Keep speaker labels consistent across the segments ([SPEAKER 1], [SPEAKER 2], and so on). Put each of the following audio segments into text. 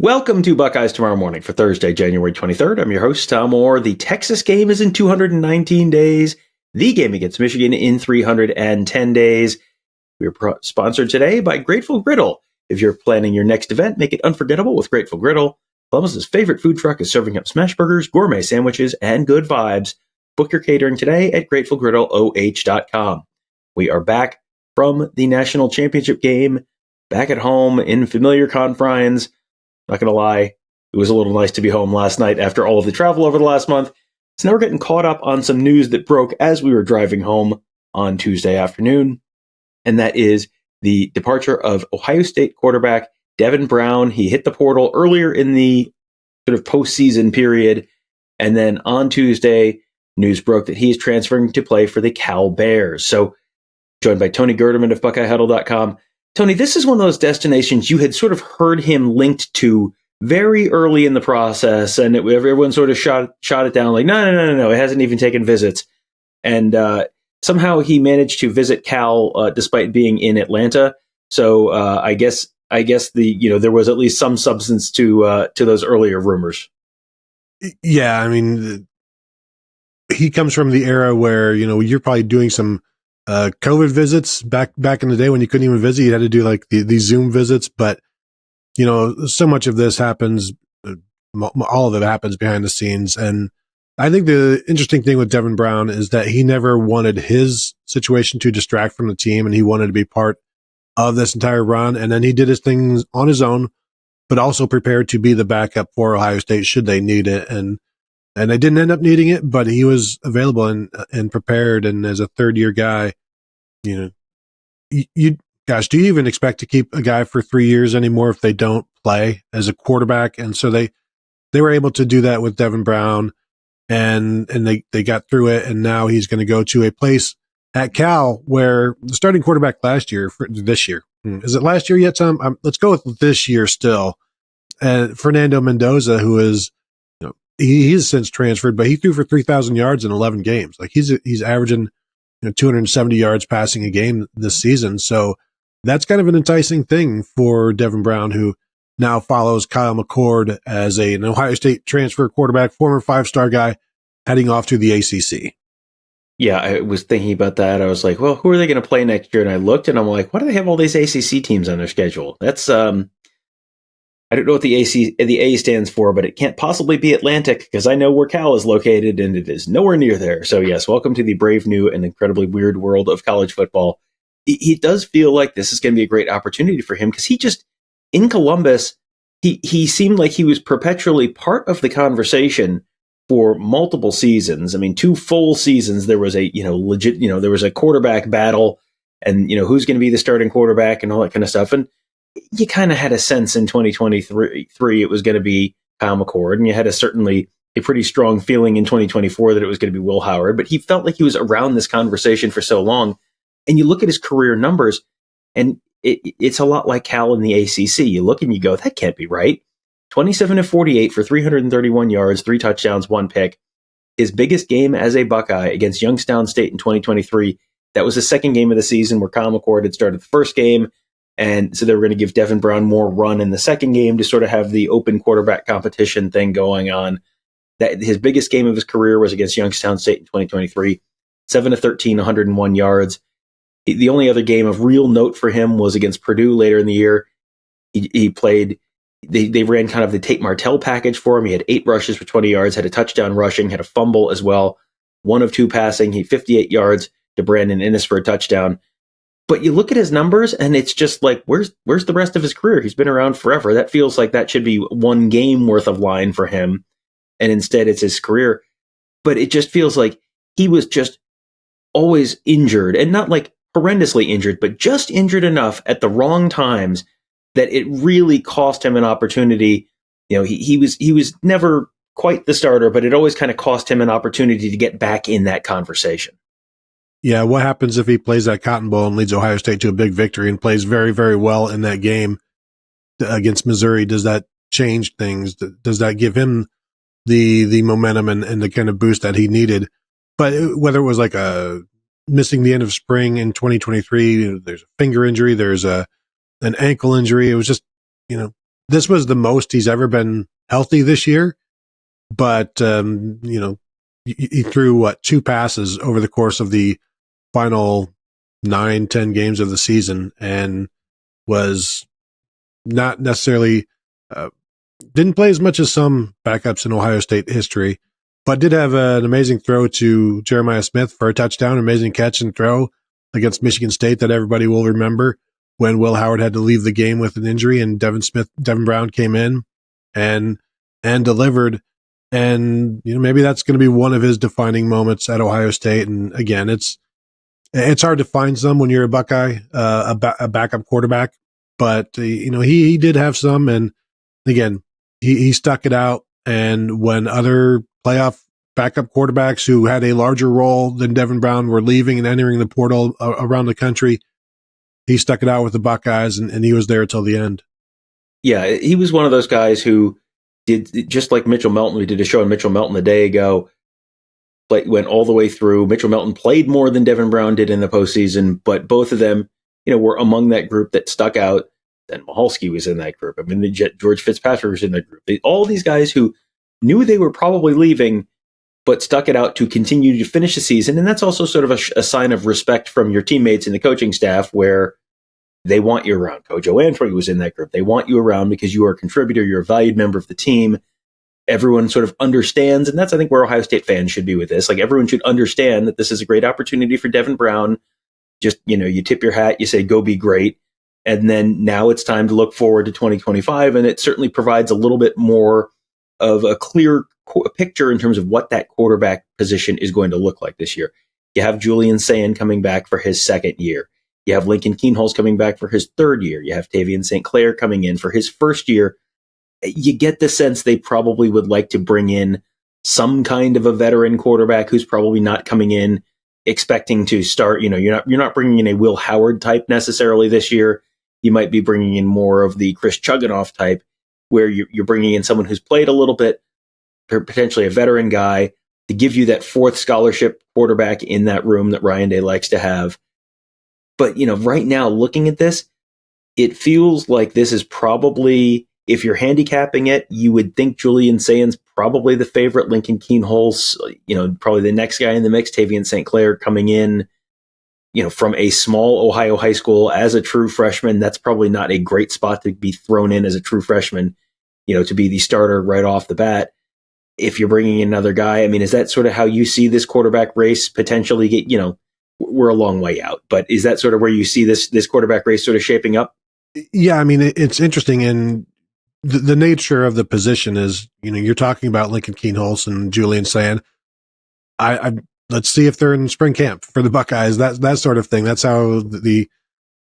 [SPEAKER 1] Welcome to Buckeyes Tomorrow Morning for Thursday, January 23rd. I'm your host, Tom Orr. The Texas game is in 219 days. The game against Michigan in 310 days. We're sponsored today by Grateful Griddle. If you're planning your next event, make it unforgettable with Grateful Griddle. Columbus's favorite food truck is serving up smash burgers, gourmet sandwiches, and good vibes. Book your catering today at GratefulGriddleOH.com. We are back from the national championship game, back at home in familiar confines. Not going to lie, it was a little nice to be home last night after all of the travel over the last month. So now we're getting caught up on some news that broke as we were driving home on Tuesday afternoon, and that is the departure of Ohio State quarterback Devin Brown. He hit the portal earlier in the sort of postseason period, and then on Tuesday, news broke that he is transferring to play for the Cal Bears. So, joined by Tony Gerdeman of BuckeyeHuddle.com. Tony, this is one of those destinations you had sort of heard him linked to very early in the process, and everyone sort of shot it down like, no, it hasn't even taken visits. And somehow he managed to visit Cal despite being in Atlanta. So I guess there was at least some substance to those earlier rumors.
[SPEAKER 2] Yeah, I mean, he comes from the era where you're probably doing some COVID visits back in the day when you couldn't even visit. You had to do like these Zoom visits, but so much of this happens, all of it happens behind the scenes. And I think the interesting thing with Devin Brown is that he never wanted his situation to distract from the team, and he wanted to be part of this entire run. And then he did his things on his own, but also prepared to be the backup for Ohio State should they need it. And they didn't end up needing it, but he was available and prepared. And as a third-year guy, do you even expect to keep a guy for 3 years anymore if they don't play as a quarterback? And so they were able to do that with Devin Brown, and they got through it. And now he's going to go to a place at Cal where the starting quarterback this year. Is it last year yet, Tom? Let's go with this year still. Fernando Mendoza, who is, he's since transferred, but he threw for 3,000 yards in 11 games. Like he's averaging 270 yards passing a game this season. So that's kind of an enticing thing for Devin Brown, who now follows Kyle McCord as an Ohio State transfer quarterback, former 5-star guy, heading off to the ACC. Yeah,
[SPEAKER 1] I was thinking about that. I was like, well, who are they going to play next year? And I looked and I'm like, why do they have all these ACC teams on their schedule? That's, I don't know what the A stands for, but it can't possibly be Atlantic because I know where Cal is located and it is nowhere near there. So yes, welcome to the brave new and incredibly weird world of college football. He does feel like this is going to be a great opportunity for him because he just, in Columbus, he seemed like he was perpetually part of the conversation for multiple seasons. I mean, 2 full seasons, there was a, legit, there was a quarterback battle and, who's going to be the starting quarterback and all that kind of stuff. And you kind of had a sense in 2023 it was going to be Kyle McCord, and you had certainly a pretty strong feeling in 2024 that it was going to be Will Howard, but he felt like he was around this conversation for so long. And you look at his career numbers, and it's a lot like Cal in the ACC. You look and you go, that can't be right. 27-48 for 331 yards, 3 touchdowns, 1 pick. His biggest game as a Buckeye against Youngstown State in 2023, that was the second game of the season where Kyle McCord had started the first game. And so they were going to give Devin Brown more run in the second game to sort of have the open quarterback competition thing going on. That his biggest game of his career was against Youngstown State in 2023, 7-13, 101 yards. The only other game of real note for him was against Purdue later in the year. He played, they ran kind of the Tate Martell package for him. He had 8 rushes for 20 yards, had a touchdown rushing, had a fumble as well, 1 of 2 passing. He had 58 yards to Brandon Inniss for a touchdown. But you look at his numbers, and it's just like, where's the rest of his career? He's been around forever. That feels like that should be 1 game worth of line for him, and instead it's his career. But it just feels like he was just always injured, and not like horrendously injured, but just injured enough at the wrong times that it really cost him an opportunity. He was never quite the starter, but it always kind of cost him an opportunity to get back in that conversation.
[SPEAKER 2] Yeah, what happens if he plays that Cotton Bowl and leads Ohio State to a big victory and plays very, very well in that game against Missouri? Does that change things? Does that give him the momentum and the kind of boost that he needed? But whether it was like missing the end of spring in 2023, there's a finger injury, there's an ankle injury. It was just, this was the most he's ever been healthy this year. But, he threw 2 passes over the course of the final 9-10 games of the season, and was not necessarily, didn't play as much as some backups in Ohio State history, but did have an amazing throw to Jeremiah Smith for a touchdown, amazing catch and throw against Michigan State that everybody will remember when Will Howard had to leave the game with an injury and Devin Brown came in and delivered. And, maybe that's going to be one of his defining moments at Ohio State. And again, it's hard to find some when you're a Buckeye, a backup quarterback, but he did have some. And again, he stuck it out. And when other playoff backup quarterbacks who had a larger role than Devin Brown were leaving and entering the portal around the country, he stuck it out with the Buckeyes, and he was there till the end.
[SPEAKER 1] Yeah, he was one of those guys who did, just like Mitchell Melton. We did a show on Mitchell Melton a day ago. Went all the way through. Mitchell Melton played more than Devin Brown did in the postseason, but both of them, were among that group that stuck out. Then Mahalski was in that group. I mean, George Fitzpatrick was in that group. All these guys who knew they were probably leaving, but stuck it out to continue to finish the season. And that's also sort of a sign of respect from your teammates and the coaching staff, where they want you around. Coach O'Anthony was in that group. They want you around because you are a contributor. You're a valued member of the team. Everyone sort of understands, and that's, I think, where Ohio State fans should be with this. Like, everyone should understand that this is a great opportunity for Devin Brown. Just, you tip your hat, you say, go be great. And then now it's time to look forward to 2025. And it certainly provides a little bit more of a clear picture in terms of what that quarterback position is going to look like this year. You have Julian Sayin coming back for his second year. You have Lincoln Keenholz coming back for his third year. You have Tavian St. Clair coming in for his first year. You get the sense they probably would like to bring in some kind of a veteran quarterback who's probably not coming in expecting to start. You're not bringing in a Will Howard type necessarily this year. You might be bringing in more of the Chris Chuganoff type, where you're bringing in someone who's played a little bit, potentially a veteran guy, to give you that fourth scholarship quarterback in that room that Ryan Day likes to have. But, right now, looking at this, it feels like this is probably, if you're handicapping it, you would think Julian Sayin's probably the favorite. Lincoln Keenholz, probably the next guy in the mix. Tavian St. Clair coming in, from a small Ohio high school as a true freshman. That's probably not a great spot to be thrown in as a true freshman, to be the starter right off the bat. If you're bringing in another guy, I mean, is that sort of how you see this quarterback race potentially get, we're a long way out, but is that sort of where you see this quarterback race sort of shaping up?
[SPEAKER 2] Yeah, I mean, it's interesting, and the nature of the position is, you're talking about Lincoln Keenholz and Julian Sayin. Let's see if they're in spring camp for the Buckeyes. That sort of thing. That's how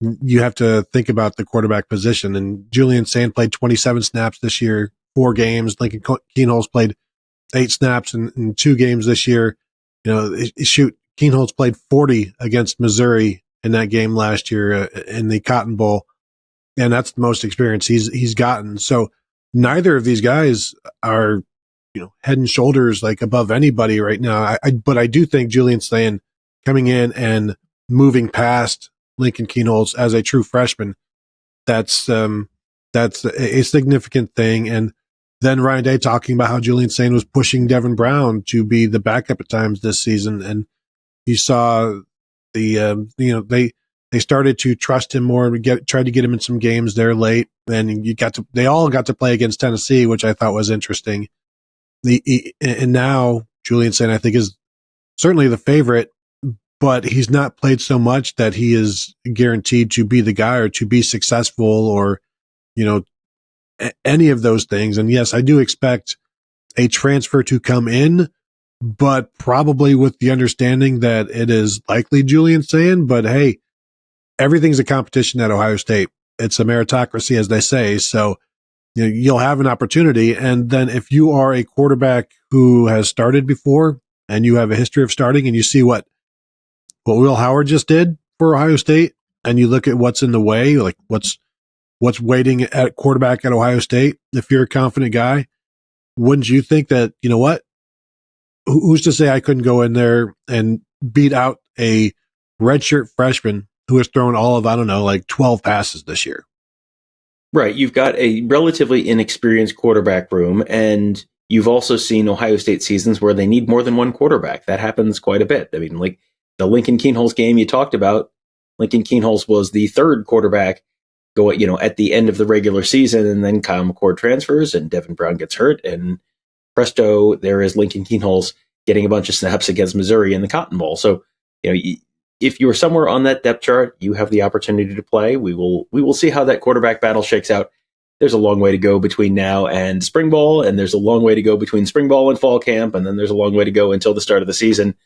[SPEAKER 2] you have to think about the quarterback position. And Julian Sayin played 27 snaps this year, 4 games. Lincoln Keenholz played 8 snaps in 2 games this year. Keenholz played 40 against Missouri in that game last year in the Cotton Bowl, and that's the most experience he's gotten. So neither of these guys are, head and shoulders like above anybody right now. But I do think Julian Sayin coming in and moving past Lincoln Keenholz as a true freshman, that's a significant thing. And then Ryan Day talking about how Julian Sayin was pushing Devin Brown to be the backup at times this season, and you saw they started to trust him more, tried to get him in some games there late, and they all got to play against Tennessee, which I thought was interesting. And now Julian Sayin, I think, is certainly the favorite, but he's not played so much that he is guaranteed to be the guy or to be successful or, any of those things. And yes, I do expect a transfer to come in, but probably with the understanding that it is likely Julian Sayin. But hey, everything's a competition at Ohio State. It's a meritocracy, as they say. So you'll have an opportunity. And then if you are a quarterback who has started before and you have a history of starting, and you see what Will Howard just did for Ohio State, and you look at what's in the way, like what's waiting at quarterback at Ohio State, if you're a confident guy, wouldn't you think that, what? Who's to say I couldn't go in there and beat out a redshirt freshman who has thrown all of, 12 passes this year?
[SPEAKER 1] Right. You've got a relatively inexperienced quarterback room, and you've also seen Ohio State seasons where they need more than one quarterback. That happens quite a bit. I mean, like the Lincoln Kienholz game you talked about, Lincoln Kienholz was the third quarterback at the end of the regular season, and then Kyle McCord transfers and Devin Brown gets hurt, and presto, there is Lincoln Kienholz getting a bunch of snaps against Missouri in the Cotton Bowl. So, if you're somewhere on that depth chart, you have the opportunity to play. We will see how that quarterback battle shakes out. There's a long way to go between now and spring ball, and there's a long way to go between spring ball and fall camp, and then there's a long way to go until the start of the season.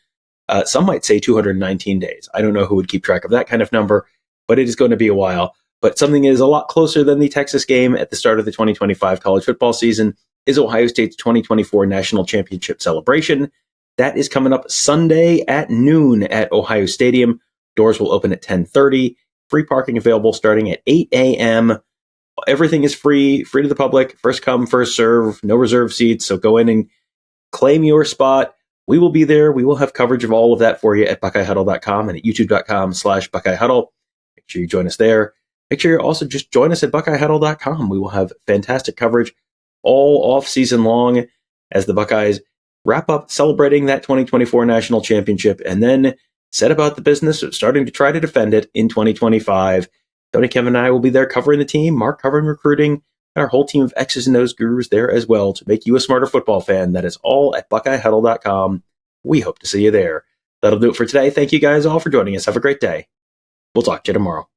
[SPEAKER 1] Some might say 219 days. I don't know who would keep track of that kind of number, but it is going to be a while. But something that is a lot closer than the Texas game at the start of the 2025 college football season is Ohio State's 2024 National Championship celebration. That is coming up Sunday at noon at Ohio Stadium. Doors will open at 10:30. Free parking available starting at 8 a.m. Everything is free to the public. First come, first serve, no reserve seats. So go in and claim your spot. We will be there. We will have coverage of all of that for you at BuckeyeHuddle.com and at YouTube.com/BuckeyeHuddle. Make sure you join us there. Make sure you also just join us at BuckeyeHuddle.com. We will have fantastic coverage all off season long as the Buckeyes wrap up celebrating that 2024 national championship and then set about the business of starting to try to defend it in 2025. Tony, Kevin, and I will be there covering the team, Mark covering recruiting, and our whole team of X's and O's gurus there as well to make you a smarter football fan. That is all at BuckeyeHuddle.com. We hope to see you there. That'll do it for today. Thank you guys all for joining us. Have a great day. We'll talk to you tomorrow.